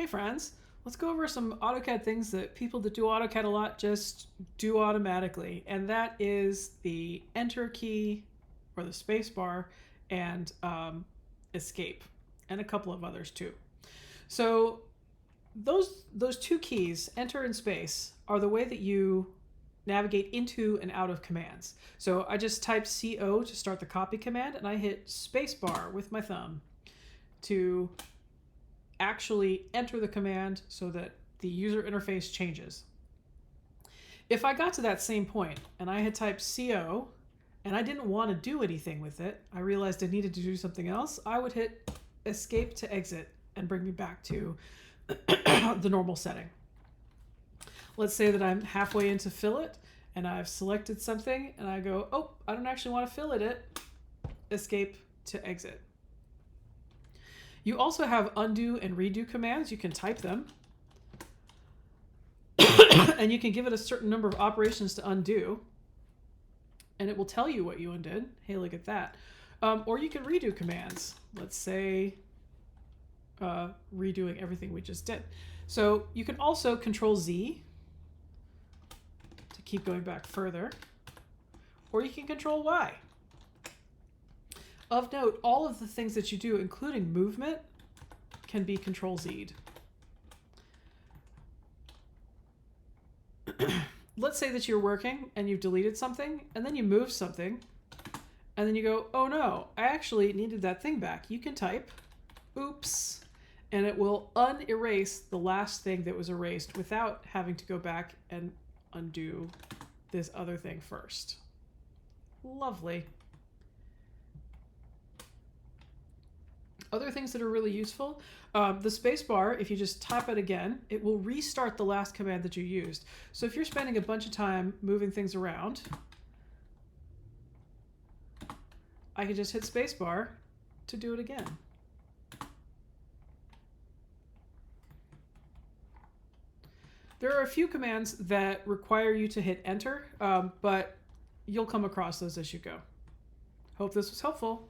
Hey friends, let's go over some AutoCAD things that people that do AutoCAD a lot just do automatically. And that is the Enter key or the space bar and Escape and a couple of others too. So those two keys, Enter and Space, are the way that you navigate into and out of commands. So I just type CO to start the copy command and I hit spacebar with my thumb to actually enter the command so that the user interface changes. If I got to that same point and I had typed CO and I didn't want to do anything with it, I realized I needed to do something else, I would hit escape to exit and bring me back to the normal setting. Let's say that I'm halfway into fillet and I've selected something and I go, oh, I don't actually want to fillet it, escape to exit. You also have undo and redo commands. You can type them. And you can give it a certain number of operations to undo. And it will tell you what you undid. Hey, look at that. Or you can redo commands. Let's say redoing everything we just did. So you can also Control Z to keep going back further. Or you can Control Y. Of note, all of the things that you do, including movement, can be Control Z'd. Let's say that you're working and you've deleted something, and then you move something, and then you go, oh no, I actually needed that thing back. You can type, oops, and it will unerase the last thing that was erased without having to go back and undo this other thing first. Lovely. Other things that are really useful, the space bar, if you just tap it again, it will restart the last command that you used. So if you're spending a bunch of time moving things around, I can just hit space bar to do it again. There are a few commands that require you to hit enter, but you'll come across those as you go. Hope this was helpful.